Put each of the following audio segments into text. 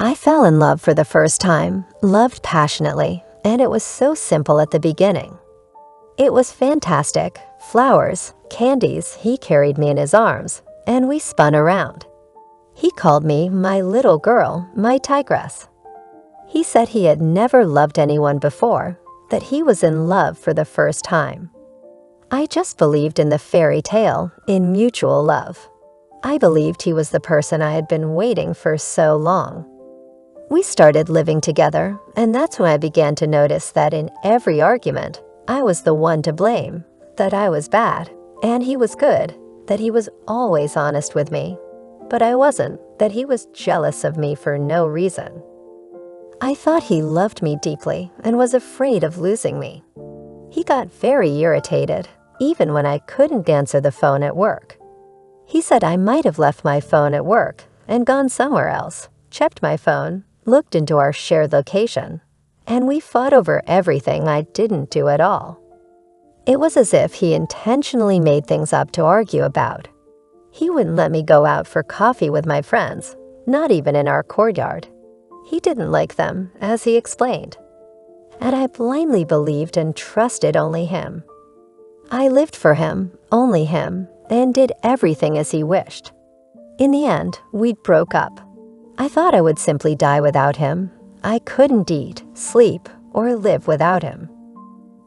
I fell in love for the first time, loved passionately, and it was so simple at the beginning. It was fantastic. Flowers, candies, he carried me in his arms, and we spun around. He called me my little girl, my tigress. He said he had never loved anyone before, that he was in love for the first time. I just believed in the fairy tale, in mutual love. I believed he was the person I had been waiting for so long. We started living together, and that's when I began to notice that in every argument, I was the one to blame, that I was bad, and he was good, that he was always honest with me. But I wasn't, that he was jealous of me for no reason. I thought he loved me deeply and was afraid of losing me. He got very irritated, even when I couldn't answer the phone at work. He said I might have left my phone at work and gone somewhere else, checked my phone, looked into our shared location, and we fought over everything I didn't do at all. It was as if he intentionally made things up to argue about. He wouldn't let me go out for coffee with my friends, not even in our courtyard. He didn't like them, as he explained. And I blindly believed and trusted only him. I lived for him, only him, and did everything as he wished. In the end, we broke up. I thought I would simply die without him. I couldn't eat, sleep, or live without him.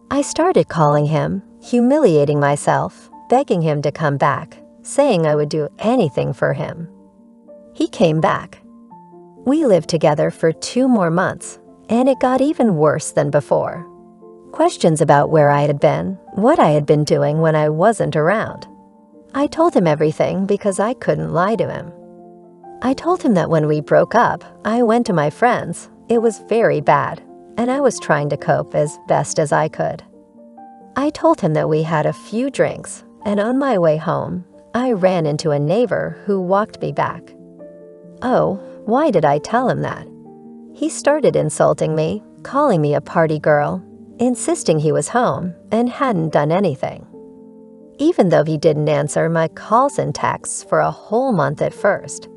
I started calling him, humiliating myself, begging him to come back, saying I would do anything for him. He came back. We lived together for 2 more months, and it got even worse than before. Questions about where I had been, what I had been doing when I wasn't around. I told him everything because I couldn't lie to him. I told him that when we broke up, I went to my friends. It was very bad, and I was trying to cope as best as I could. I told him that we had a few drinks, and on my way home, I ran into a neighbor who walked me back. Oh, why did I tell him that? He started insulting me, calling me a party girl, insisting he was home and hadn't done anything. Even though he didn't answer my calls and texts for a whole month at first.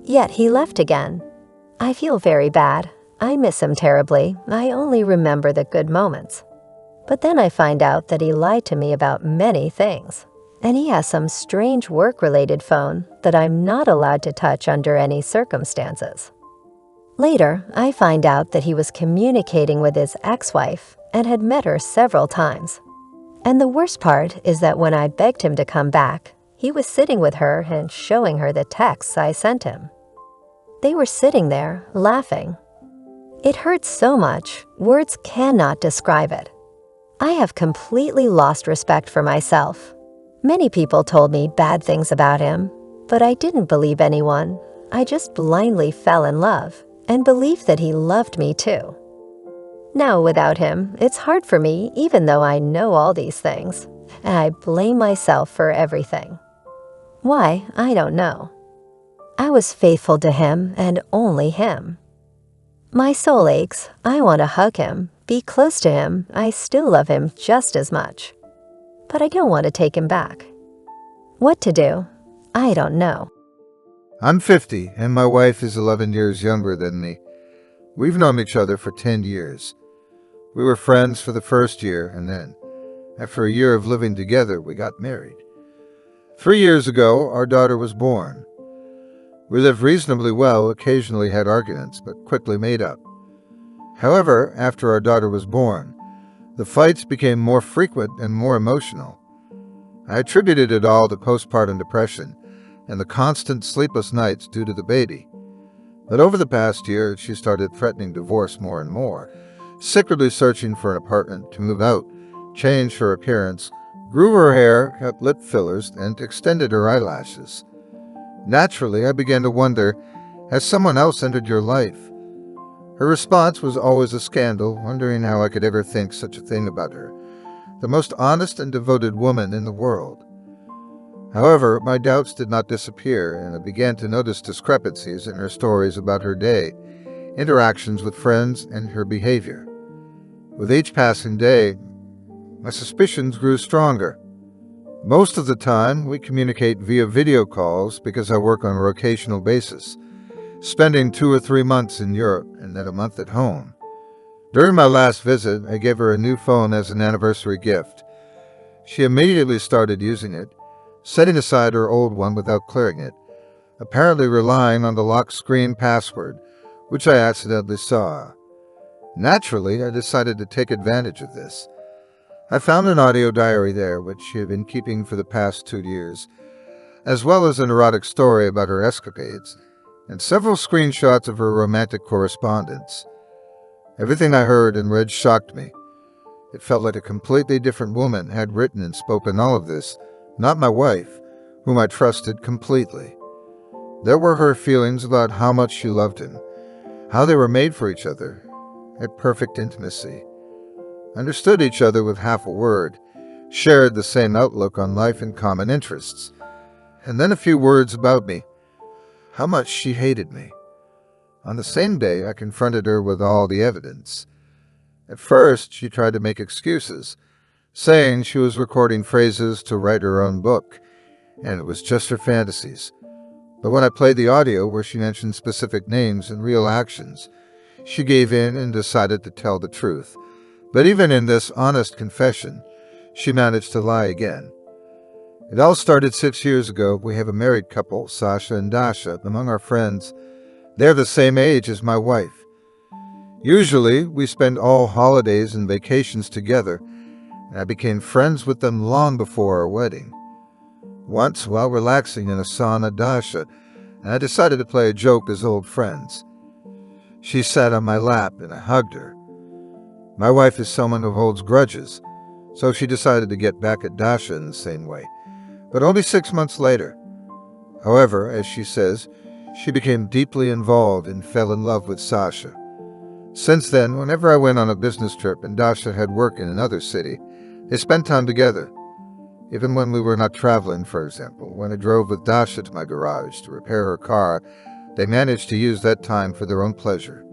Yet he left again. I feel very bad. I miss him terribly. I only remember the good moments. But then I find out that he lied to me about many things. And he has some strange work-related phone that I'm not allowed to touch under any circumstances. Later, I find out that he was communicating with his ex-wife and had met her several times. And the worst part is that when I begged him to come back, he was sitting with her and showing her the texts I sent him. They were sitting there, laughing. It hurts so much, words cannot describe it. I have completely lost respect for myself. Many people told me bad things about him, but I didn't believe anyone. I just blindly fell in love and believed that he loved me too. Now, without him, it's hard for me even though I know all these things, and I blame myself for everything. Why, I don't know. I was faithful to him and only him. My soul aches. I want to hug him, be close to him. I still love him just as much. But I don't want to take him back. What to do? I don't know. I'm 50, and my wife is 11 years younger than me. We've known each other for 10 years. We were friends for the first year, and then, after a year of living together, we got married. 3 years ago, our daughter was born. We lived reasonably well, occasionally had arguments, but quickly made up. However, after our daughter was born, the fights became more frequent and more emotional. I attributed it all to postpartum depression and the constant sleepless nights due to the baby. But over the past year, she started threatening divorce more and more, secretly searching for an apartment to move out, changed her appearance, grew her hair, got lip fillers, and extended her eyelashes. Naturally, I began to wonder, has someone else entered your life? Her response was always a scandal, wondering how I could ever think such a thing about her, the most honest and devoted woman in the world. However, my doubts did not disappear, and I began to notice discrepancies in her stories about her day, interactions with friends, and her behavior. With each passing day, my suspicions grew stronger. Most of the time, we communicate via video calls because I work on a rotational basis. spending 2 or 3 months in Europe and then a month at home. During my last visit, I gave her a new phone as an anniversary gift. She immediately started using it, setting aside her old one without clearing it, apparently relying on the lock screen password, which I accidentally saw. Naturally, I decided to take advantage of this. I found an audio diary there, which she had been keeping for the past 2 years, as well as an erotic story about her escapades, and several screenshots of her romantic correspondence. Everything I heard and read shocked me. It felt like a completely different woman had written and spoken all of this, not my wife, whom I trusted completely. There were her feelings about how much she loved him, how they were made for each other, at perfect intimacy, understood each other with half a word, shared the same outlook on life and common interests, and then a few words about me, how much she hated me. On the same day, I confronted her with all the evidence. At first, she tried to make excuses, saying she was recording phrases to write her own book, and it was just her fantasies. But when I played the audio where she mentioned specific names and real actions, she gave in and decided to tell the truth. But even in this honest confession, she managed to lie again. It all started 6 years ago. We have a married couple, Sasha and Dasha, among our friends. They're the same age as my wife. Usually, we spend all holidays and vacations together, and I became friends with them long before our wedding. Once, while relaxing in a sauna, Dasha and I decided to play a joke as old friends. She sat on my lap and I hugged her. My wife is someone who holds grudges, so she decided to get back at Dasha in the same way, but only 6 months later. However, as she says, she became deeply involved and fell in love with Sasha. Since then, whenever I went on a business trip and Dasha had work in another city, they spent time together. Even when we were not traveling, for example, when I drove with Dasha to my garage to repair her car, they managed to use that time for their own pleasure.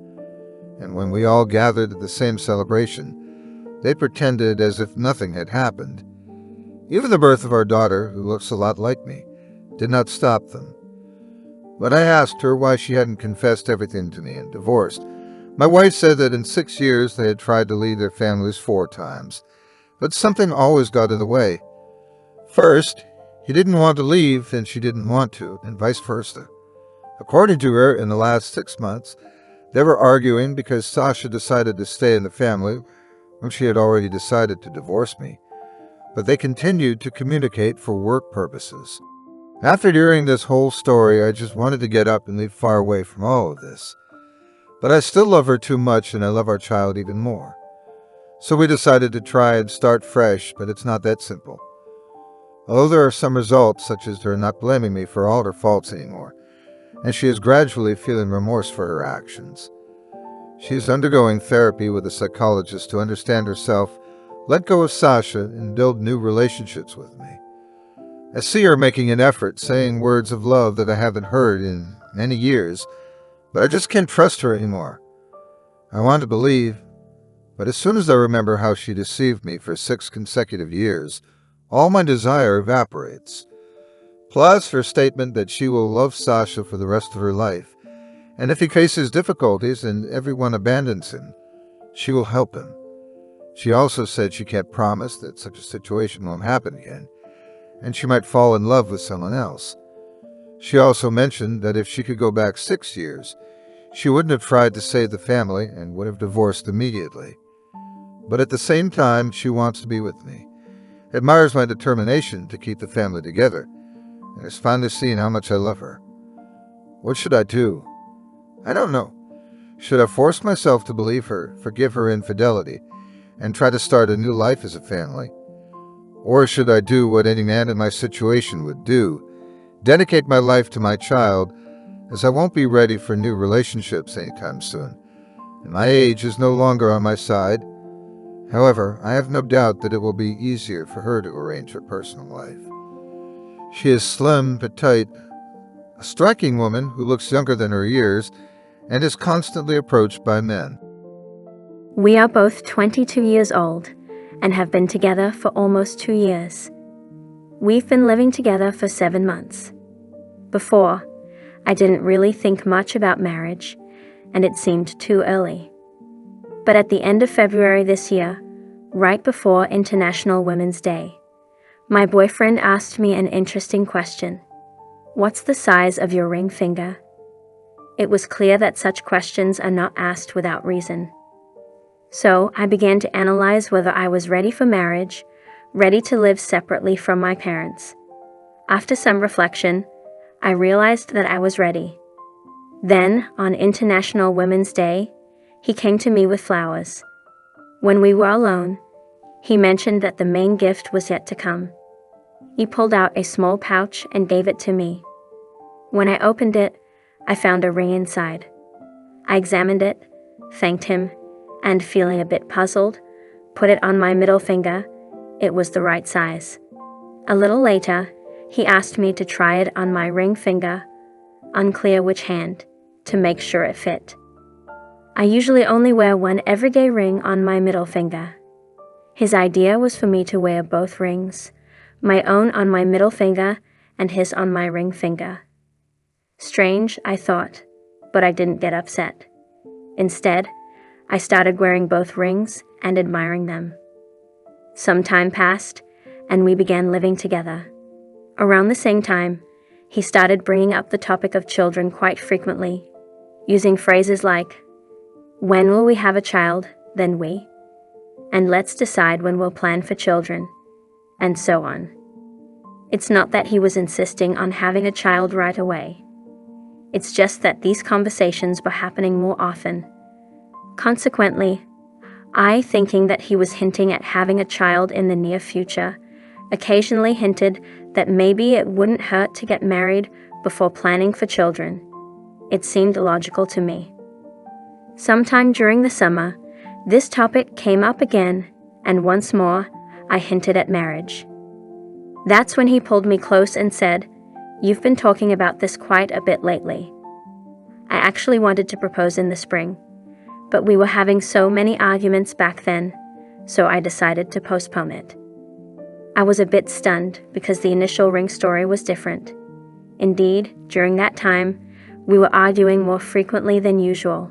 And when we all gathered at the same celebration, they pretended as if nothing had happened. Even the birth of our daughter, who looks a lot like me, did not stop them. When I asked her why she hadn't confessed everything to me and divorced, my wife said that in 6 years they had tried to leave their families 4 times, but something always got in the way. First, he didn't want to leave and she didn't want to, and vice versa. According to her, in the last 6 months, they were arguing because Sasha decided to stay in the family when she had already decided to divorce me, but they continued to communicate for work purposes. After hearing this whole story, I just wanted to get up and leave far away from all of this. But I still love her too much and I love our child even more. So we decided to try and start fresh, but it's not that simple. Although there are some results, such as her not blaming me for all her faults anymore, and she is gradually feeling remorse for her actions. She is undergoing therapy with a psychologist to understand herself, let go of Sasha, and build new relationships with me. I see her making an effort, saying words of love that I haven't heard in many years, but I just can't trust her anymore. I want to believe, but as soon as I remember how she deceived me for 6 consecutive years, all my desire evaporates. Plus her statement that she will love Sasha for the rest of her life, and if he faces difficulties and everyone abandons him, she will help him. She also said she can't promise that such a situation won't happen again, and she might fall in love with someone else. She also mentioned that if she could go back 6 years, she wouldn't have tried to save the family and would have divorced immediately. But at the same time, she wants to be with me, admires my determination to keep the family together, and has finally seen how much I love her. What should I do? I don't know. Should I force myself to believe her, forgive her infidelity, and try to start a new life as a family? Or should I do what any man in my situation would do, dedicate my life to my child, as I won't be ready for new relationships anytime soon, and my age is no longer on my side? However, I have no doubt that it will be easier for her to arrange her personal life. She is slim, petite, a striking woman who looks younger than her years, and is constantly approached by men. We are both 22 years old and have been together for almost 2 years. We've been living together for 7 months. Before, I didn't really think much about marriage, and it seemed too early. But at the end of February this year, right before International Women's Day, my boyfriend asked me an interesting question. What's the size of your ring finger? It was clear that such questions are not asked without reason. So I began to analyze whether I was ready for marriage, ready to live separately from my parents. After some reflection, I realized that I was ready. Then, on International Women's Day, he came to me with flowers. When we were alone, he mentioned that the main gift was yet to come. He pulled out a small pouch and gave it to me. When I opened it, I found a ring inside. I examined it, thanked him, and feeling a bit puzzled, put it on my middle finger. It was the right size. A little later, he asked me to try it on my ring finger, unclear which hand, to make sure it fit. I usually only wear one everyday ring on my middle finger. His idea was for me to wear both rings, my own on my middle finger and his on my ring finger. Strange, I thought, but I didn't get upset. Instead, I started wearing both rings and admiring them. Some time passed, and we began living together. Around the same time, he started bringing up the topic of children quite frequently, using phrases like, "When will we have a child, then we?" and "Let's decide when we'll plan for children," and so on. It's not that he was insisting on having a child right away. It's just that these conversations were happening more often. Consequently, I, thinking that he was hinting at having a child in the near future, occasionally hinted that maybe it wouldn't hurt to get married before planning for children. It seemed logical to me. Sometime during the summer, this topic came up again, and once more, I hinted at marriage. That's when he pulled me close and said, "You've been talking about this quite a bit lately." I actually wanted to propose in the spring, but we were having so many arguments back then, so I decided to postpone it. I was a bit stunned because the initial ring story was different. Indeed, during that time, we were arguing more frequently than usual.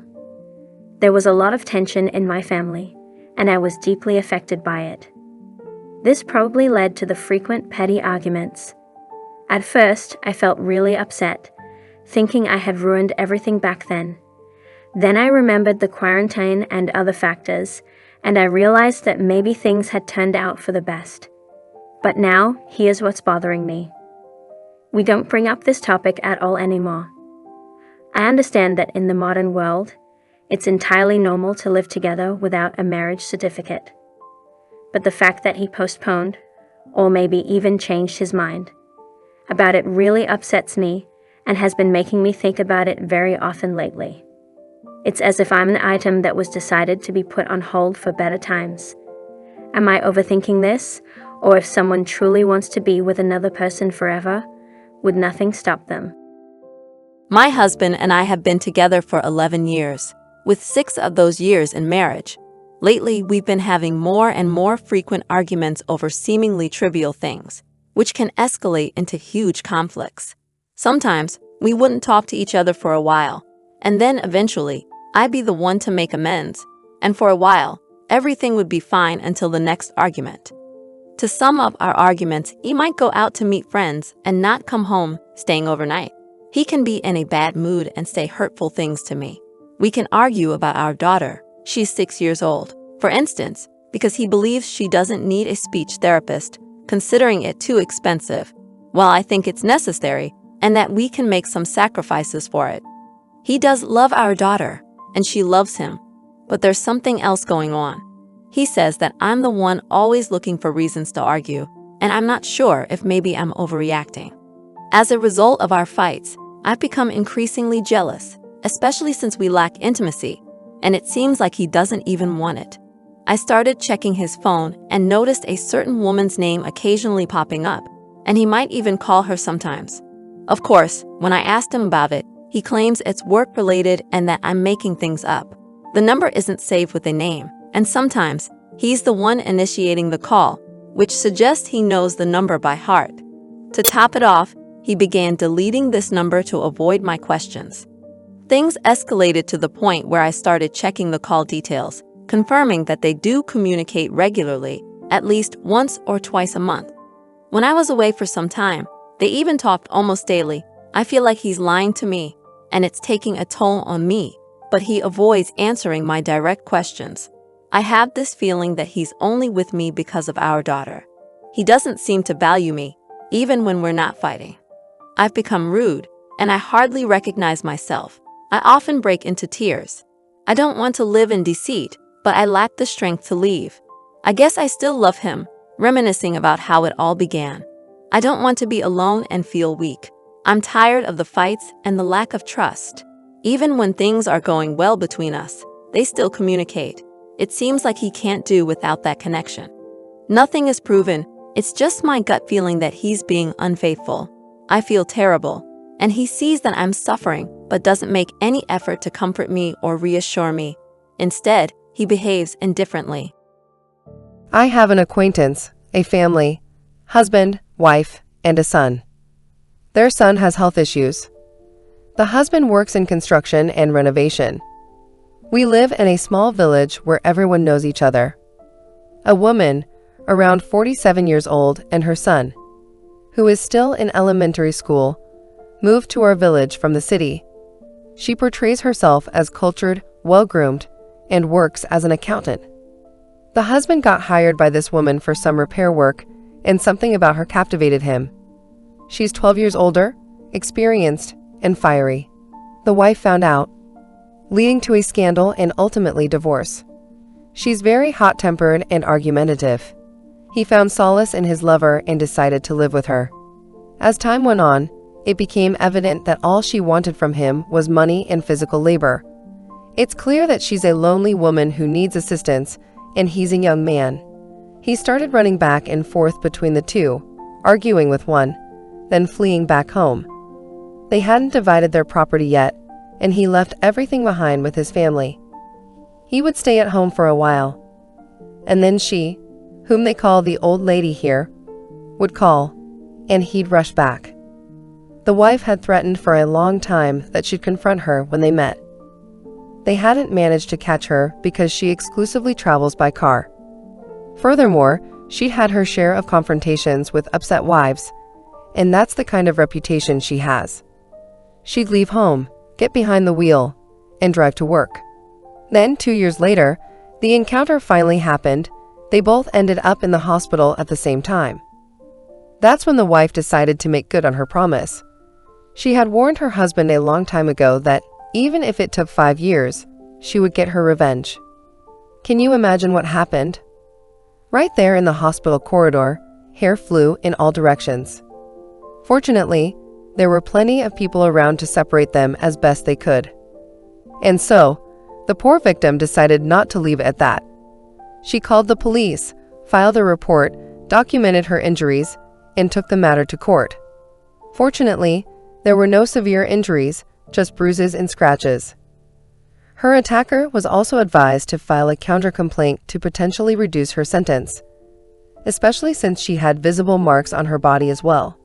There was a lot of tension in my family, and I was deeply affected by it. This probably led to the frequent petty arguments. At first, I felt really upset, thinking I had ruined everything back then. Then I remembered the quarantine and other factors, and I realized that maybe things had turned out for the best. But now, here's what's bothering me. We don't bring up this topic at all anymore. I understand that in the modern world, it's entirely normal to live together without a marriage certificate. But the fact that he postponed, or maybe even changed his mind, about it really upsets me and has been making me think about it very often lately. It's as if I'm an item that was decided to be put on hold for better times. Am I overthinking this? Or if someone truly wants to be with another person forever, would nothing stop them? My husband and I have been together for 11 years, with 6 of those years in marriage. Lately, we've been having more and more frequent arguments over seemingly trivial things, which can escalate into huge conflicts. Sometimes, we wouldn't talk to each other for a while, and then eventually, I'd be the one to make amends, and for a while, everything would be fine until the next argument. To sum up our arguments, he might go out to meet friends and not come home, staying overnight. He can be in a bad mood and say hurtful things to me. We can argue about our daughter. She's 6 years old, for instance, because he believes she doesn't need a speech therapist, considering it too expensive, while I think it's necessary and that we can make some sacrifices for it. He does love our daughter, and she loves him, but there's something else going on. He says that I'm the one always looking for reasons to argue, and I'm not sure if maybe I'm overreacting. As a result of our fights, I've become increasingly jealous, especially since we lack intimacy, and it seems like he doesn't even want it. I started checking his phone and noticed a certain woman's name occasionally popping up, and he might even call her sometimes. Of course, when I asked him about it, he claims it's work-related and that I'm making things up. The number isn't saved with a name, and sometimes he's the one initiating the call, which suggests he knows the number by heart. To top it off, he began deleting this number to avoid my questions. Things escalated to the point where I started checking the call details, confirming that they do communicate regularly, at least once or twice a month. When I was away for some time, they even talked almost daily. I feel like he's lying to me, and it's taking a toll on me, but he avoids answering my direct questions. I have this feeling that he's only with me because of our daughter. He doesn't seem to value me, even when we're not fighting. I've become rude, and I hardly recognize myself. I often break into tears. I don't want to live in deceit, but I lack the strength to leave. I guess I still love him, reminiscing about how it all began. I don't want to be alone and feel weak. I'm tired of the fights and the lack of trust. Even when things are going well between us, they still communicate. It seems like he can't do without that connection. Nothing is proven. It's just my gut feeling that he's being unfaithful. I feel terrible, and he sees that I'm suffering but doesn't make any effort to comfort me or reassure me. Instead, he behaves indifferently. I have an acquaintance, a family, husband, wife, and a son. Their son has health issues. The husband works in construction and renovation. We live in a small village where everyone knows each other. A woman, around 47 years old, and her son, who is still in elementary school, moved to our village from the city. She portrays herself as cultured, well-groomed, and works as an accountant. The husband got hired by this woman for some repair work, and something about her captivated him. She's 12 years older, experienced, and fiery. The wife found out, leading to a scandal and ultimately divorce. She's very hot-tempered and argumentative. He found solace in his lover and decided to live with her. As time went on, it became evident that all she wanted from him was money and physical labor. It's clear that she's a lonely woman who needs assistance, and he's a young man. He started running back and forth between the two, arguing with one, then fleeing back home. They hadn't divided their property yet, and he left everything behind with his family. He would stay at home for a while, and then she, whom they call the old lady here, would call, and he'd rush back. The wife had threatened for a long time that she'd confront her when they met. They hadn't managed to catch her because she exclusively travels by car. Furthermore, she'd had her share of confrontations with upset wives, and that's the kind of reputation she has. She'd leave home, get behind the wheel, and drive to work. Then, 2 years later, the encounter finally happened. They both ended up in the hospital at the same time. That's when the wife decided to make good on her promise. She had warned her husband a long time ago that even if it took 5 years, she would get her revenge. Can you imagine what happened? Right there in the hospital corridor, hair flew in all directions. Fortunately, there were plenty of people around to separate them as best they could. And so, the poor victim decided not to leave it at that. She called the police, filed a report, documented her injuries, and took the matter to court. Fortunately, there were no severe injuries, just bruises and scratches. Her attacker was also advised to file a counter-complaint to potentially reduce her sentence, especially since she had visible marks on her body as well.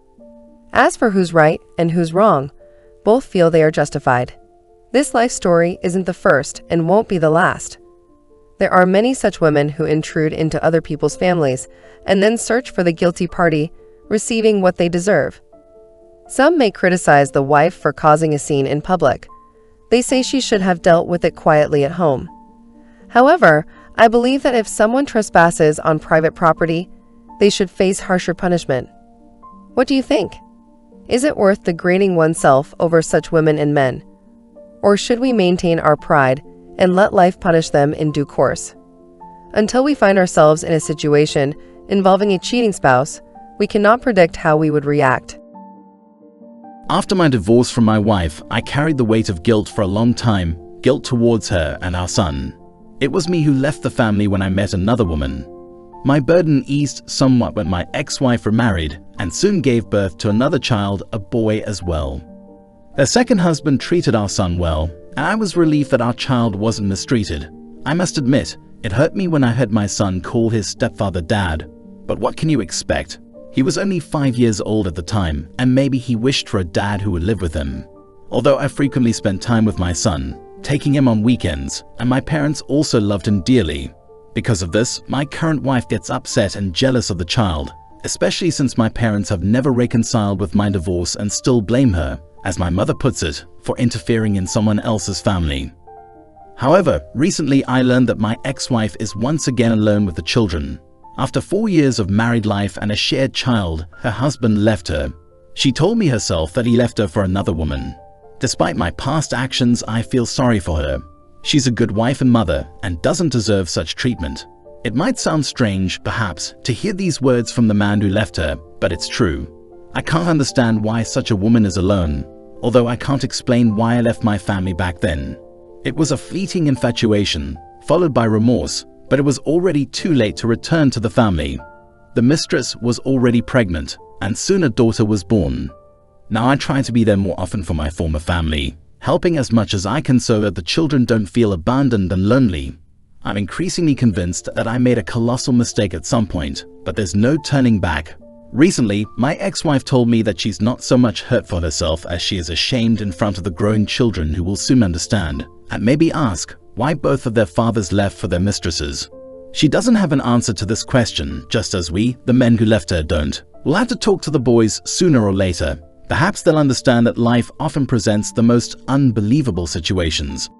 As for who's right and who's wrong, both feel they are justified. This life story isn't the first and won't be the last. There are many such women who intrude into other people's families and then search for the guilty party, receiving what they deserve. Some may criticize the wife for causing a scene in public. They say she should have dealt with it quietly at home. However, I believe that if someone trespasses on private property, they should face harsher punishment. What do you think? Is it worth degrading oneself over such women and men? Or should we maintain our pride and let life punish them in due course? Until we find ourselves in a situation involving a cheating spouse, we cannot predict how we would react. After my divorce from my wife, I carried the weight of guilt for a long time, guilt towards her and our son. It was me who left the family when I met another woman. My burden eased somewhat when my ex-wife remarried and soon gave birth to another child, a boy as well. Her second husband treated our son well, and I was relieved that our child wasn't mistreated. I must admit, it hurt me when I heard my son call his stepfather dad, but what can you expect? He was only 5 years old at the time, and maybe he wished for a dad who would live with him. Although I frequently spent time with my son, taking him on weekends, and my parents also loved him dearly. Because of this, my current wife gets upset and jealous of the child, especially since my parents have never reconciled with my divorce and still blame her, as my mother puts it, for interfering in someone else's family. However, recently I learned that my ex-wife is once again alone with the children. After 4 years of married life and a shared child, her husband left her. She told me herself that he left her for another woman. Despite my past actions, I feel sorry for her. She's a good wife and mother and doesn't deserve such treatment. It might sound strange, perhaps, to hear these words from the man who left her, but it's true. I can't understand why such a woman is alone, although I can't explain why I left my family back then. It was a fleeting infatuation, followed by remorse, but it was already too late to return to the family. The mistress was already pregnant, and soon a daughter was born. Now I try to be there more often for my former family, helping as much as I can so that the children don't feel abandoned and lonely. I'm increasingly convinced that I made a colossal mistake at some point, but there's no turning back. Recently, my ex-wife told me that she's not so much hurt for herself as she is ashamed in front of the growing children who will soon understand, and maybe ask why both of their fathers left for their mistresses. She doesn't have an answer to this question, just as we, the men who left her, don't. We'll have to talk to the boys sooner or later. Perhaps they'll understand that life often presents the most unbelievable situations.